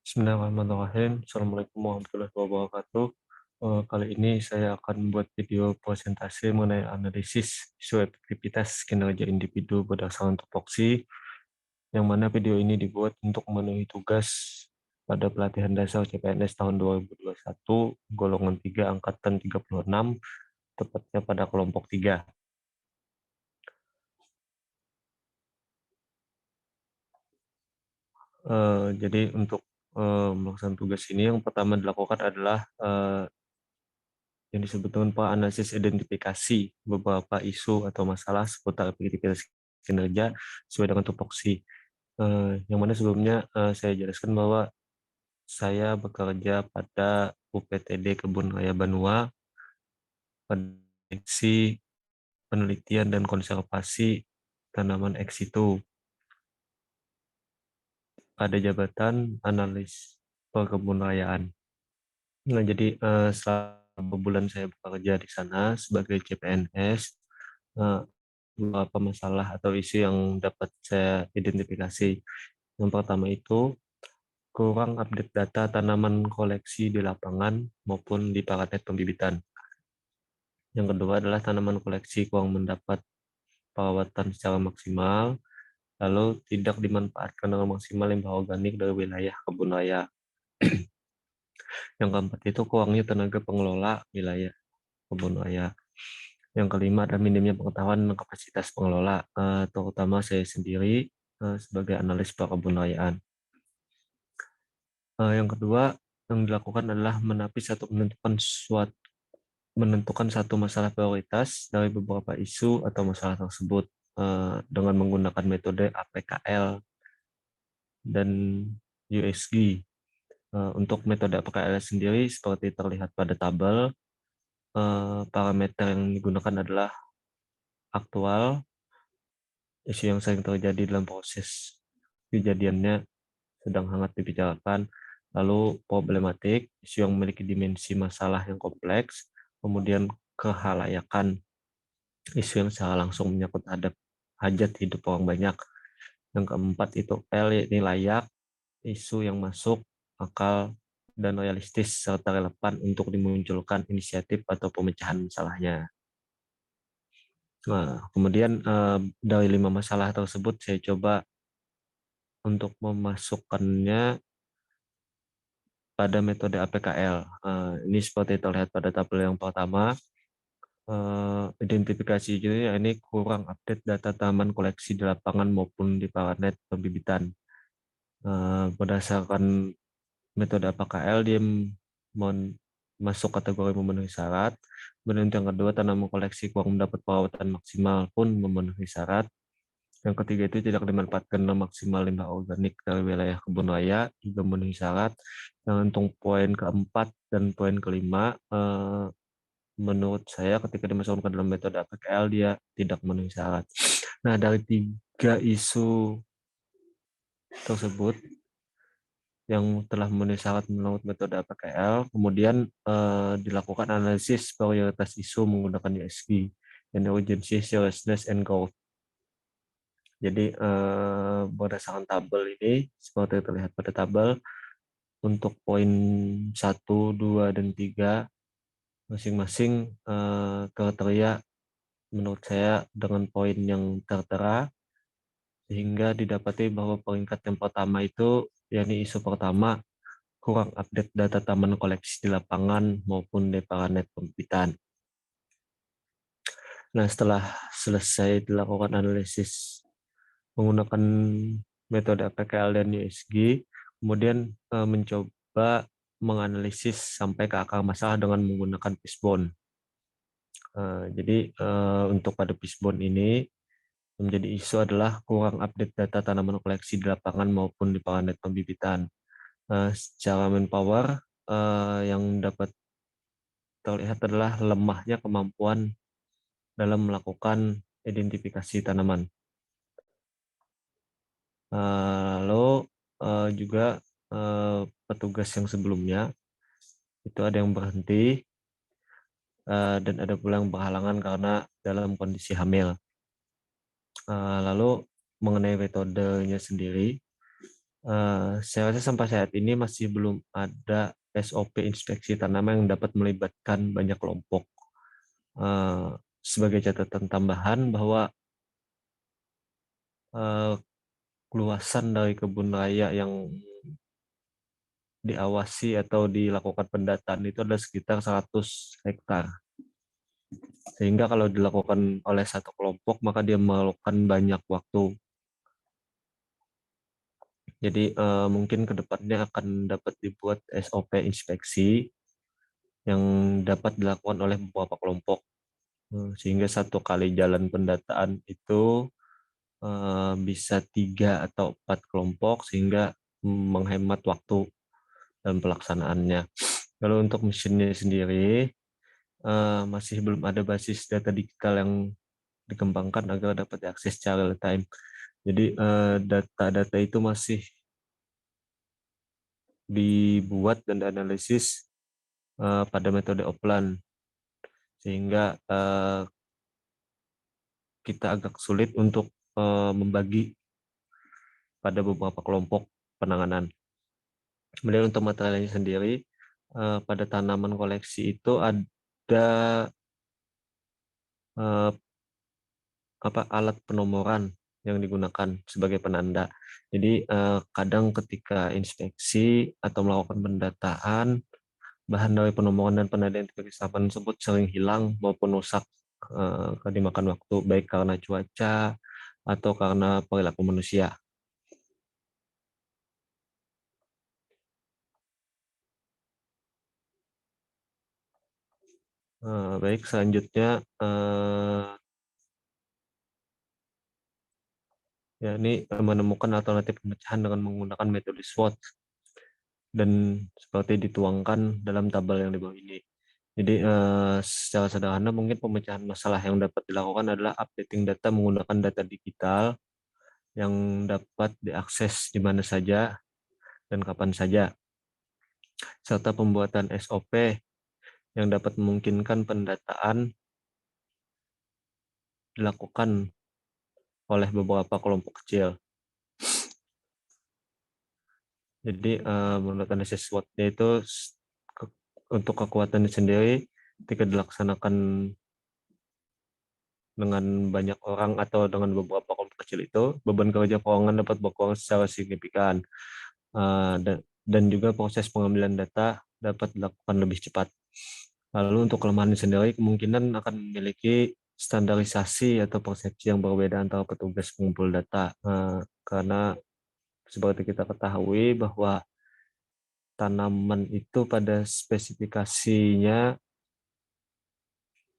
Bismillahirrahmanirrahim. Assalamualaikum warahmatullahi wabarakatuh. Kali ini saya akan membuat video presentasi mengenai analisis isu efektivitas kinerja individu berdasarkan tupoksi, yang mana video ini dibuat untuk memenuhi tugas pada pelatihan dasar CPNS tahun 2021, golongan 3, angkatan 36, tepatnya pada kelompok 3. Jadi untuk melaksanakan tugas ini, yang pertama dilakukan adalah yang disebut dengan analisis identifikasi beberapa isu atau masalah seputar efektivitas kinerja sesuai dengan tupoksi. Yang mana sebelumnya saya jelaskan bahwa saya bekerja pada UPTD Kebun Raya Banua pada seksi penelitian dan konservasi tanaman ex situ pada jabatan analis perkebunrayaan. Nah, jadi selama bulan saya bekerja di sana sebagai CPNS, beberapa masalah atau isu yang dapat saya identifikasi. Yang pertama itu kurang update data tanaman koleksi di lapangan maupun di paket pembibitan. Yang kedua adalah tanaman koleksi kurang mendapat perawatan secara maksimal, lalu tidak dimanfaatkan dengan maksimal limbah organik dari wilayah kebun raya. Yang keempat itu kurangnya tenaga pengelola wilayah kebun raya. Yang kelima adalah minimnya pengetahuan dan kapasitas pengelola, terutama saya sendiri sebagai analis perkebunrayaan. Yang kedua yang dilakukan adalah menapis atau menentukan satu masalah prioritas dari beberapa isu atau masalah tersebut dengan menggunakan metode APKL dan USG. Untuk metode APKL sendiri seperti terlihat pada tabel, parameter yang digunakan adalah aktual, isu yang sering terjadi dalam proses kejadiannya sedang hangat dibicarakan, lalu problematik, isu yang memiliki dimensi masalah yang kompleks, kemudian kehalayakan, isu yang secara langsung menyangkut hajat hidup orang banyak. Yang keempat itu L, ini layak, isu yang masuk akal dan realistis serta relevan untuk dimunculkan inisiatif atau pemecahan masalahnya. Nah, kemudian dari 5 masalah tersebut saya coba untuk memasukkannya pada metode APKL. Ini seperti terlihat pada tabel yang pertama. Identifikasi ini kurang update data taman koleksi di lapangan maupun di paranet pembibitan. Berdasarkan metode APKL, dia masuk kategori memenuhi syarat. Kemudian yang kedua, tanaman koleksi kurang mendapat perawatan maksimal pun memenuhi syarat. Yang ketiga itu tidak dimanfaatkan maksimal limbah organik dari wilayah kebun raya, juga memenuhi syarat. Dan untuk poin keempat dan poin kelima, menurut saya ketika dimasukkan ke dalam metode APKL dia tidak memenuhi syarat. Nah, dari 3 isu tersebut yang telah memenuhi syarat menurut metode APKL, kemudian dilakukan analisis prioritas isu menggunakan USG, urgency, seriousness, and growth. Jadi berdasarkan tabel ini, seperti terlihat pada tabel, untuk poin 1, 2, dan 3, masing-masing kriteria menurut saya dengan poin yang tertera, sehingga didapati bahwa peringkat yang pertama itu, yakni isu pertama, kurang update data taman koleksi di lapangan maupun di paranet pembibitan. Nah, setelah selesai dilakukan analisis menggunakan metode APKL dan USG, kemudian mencoba menganalisis sampai ke akar masalah dengan menggunakan fishbone. Jadi untuk pada fishbone ini menjadi isu adalah kurang update data tanaman koleksi di lapangan maupun di paranet pembibitan. Secara manpower yang dapat terlihat adalah lemahnya kemampuan dalam melakukan identifikasi tanaman. Lalu juga petugas yang sebelumnya itu ada yang berhenti dan ada pula yang berhalangan karena dalam kondisi hamil. Lalu mengenai metodenya sendiri, Saya rasa sampai saat ini masih belum ada SOP inspeksi tanaman yang dapat melibatkan banyak kelompok. Sebagai catatan tambahan bahwa luasan dari kebun raya yang diawasi atau dilakukan pendataan itu adalah sekitar 100 hektar. Sehingga kalau dilakukan oleh satu kelompok, maka dia memerlukan banyak waktu. Jadi mungkin ke depannya akan dapat dibuat SOP inspeksi yang dapat dilakukan oleh beberapa kelompok. Sehingga satu kali jalan pendataan itu bisa 3 atau 4 kelompok, sehingga menghemat waktu dan pelaksanaannya. Lalu untuk mesinnya sendiri, masih belum ada basis data digital yang dikembangkan agar dapat diakses secara real time. Jadi data-data itu masih dibuat dan dianalisis pada metode offline, sehingga kita agak sulit untuk membagi pada beberapa kelompok penanganan. Kemudian untuk materialnya sendiri, pada tanaman koleksi itu ada alat penomoran yang digunakan sebagai penanda. Jadi kadang ketika inspeksi atau melakukan pendataan, bahan dari penomoran dan penandaan tanaman tersebut sering hilang maupun rusak dimakan waktu, baik karena cuaca atau karena perilaku manusia. Baik, selanjutnya ya ini menemukan alternatif pemecahan dengan menggunakan metode SWOT dan seperti dituangkan dalam tabel yang di bawah ini. Jadi secara sederhana mungkin pemecahan masalah yang dapat dilakukan adalah updating data menggunakan data digital yang dapat diakses di mana saja dan kapan saja, serta pembuatan SOP yang dapat memungkinkan pendataan dilakukan oleh beberapa kelompok kecil. Jadi menurut analisis SWOT-nya itu untuk kekuatannya sendiri ketika dilaksanakan dengan banyak orang atau dengan beberapa kelompok kecil itu, beban kerja keuangan dapat berkurang secara signifikan. Dan juga proses pengambilan data dapat dilakukan lebih cepat. Lalu untuk kelemahan sendiri, kemungkinan akan memiliki standarisasi atau persepsi yang berbeda antara petugas pengumpul data. Karena seperti kita ketahui bahwa tanaman itu pada spesifikasinya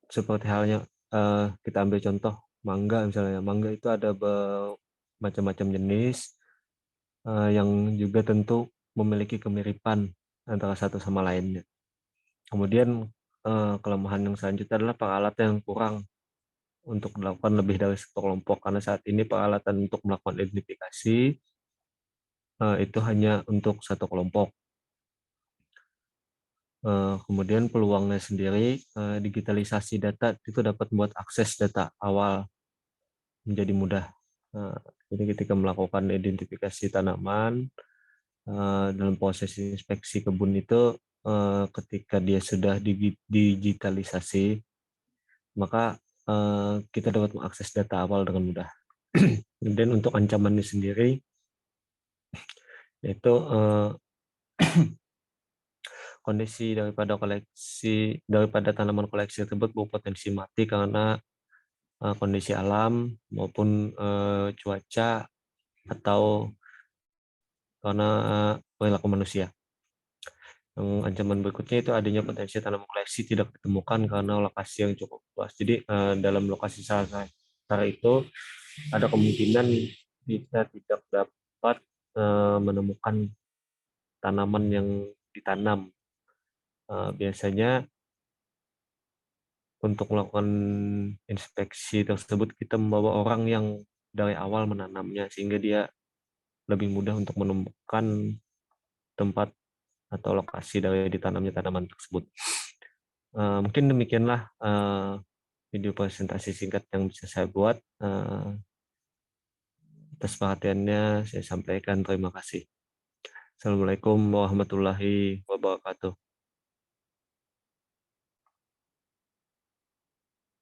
seperti halnya kita ambil contoh mangga misalnya. Mangga itu ada macam-macam jenis yang juga tentu memiliki kemiripan antara satu sama lainnya. Kemudian kelemahan yang selanjutnya adalah peralatan yang kurang untuk melakukan lebih dari satu kelompok, karena saat ini peralatan untuk melakukan identifikasi itu hanya untuk satu kelompok. Kemudian peluangnya sendiri, digitalisasi data itu dapat membuat akses data awal menjadi mudah. Jadi ketika melakukan identifikasi tanaman dalam proses inspeksi kebun itu, ketika dia sudah digitalisasi, maka kita dapat mengakses data awal dengan mudah. Kemudian untuk ancamannya sendiri, yaitu kondisi daripada tanaman koleksi tersebut berpotensi mati karena kondisi alam maupun cuaca atau karena perilaku manusia. Yang ancaman berikutnya itu adanya potensi tanaman koleksi tidak ditemukan karena lokasi yang cukup luas. Jadi dalam lokasi secara itu ada kemungkinan kita tidak dapat menemukan tanaman yang ditanam. Biasanya untuk melakukan inspeksi tersebut kita membawa orang yang dari awal menanamnya, sehingga dia lebih mudah untuk menemukan tempat atau lokasi dari ditanamnya tanaman tersebut. Mungkin demikianlah video presentasi singkat yang bisa saya buat. Atas perhatiannya saya sampaikan terima kasih. Assalamualaikum warahmatullahi wabarakatuh.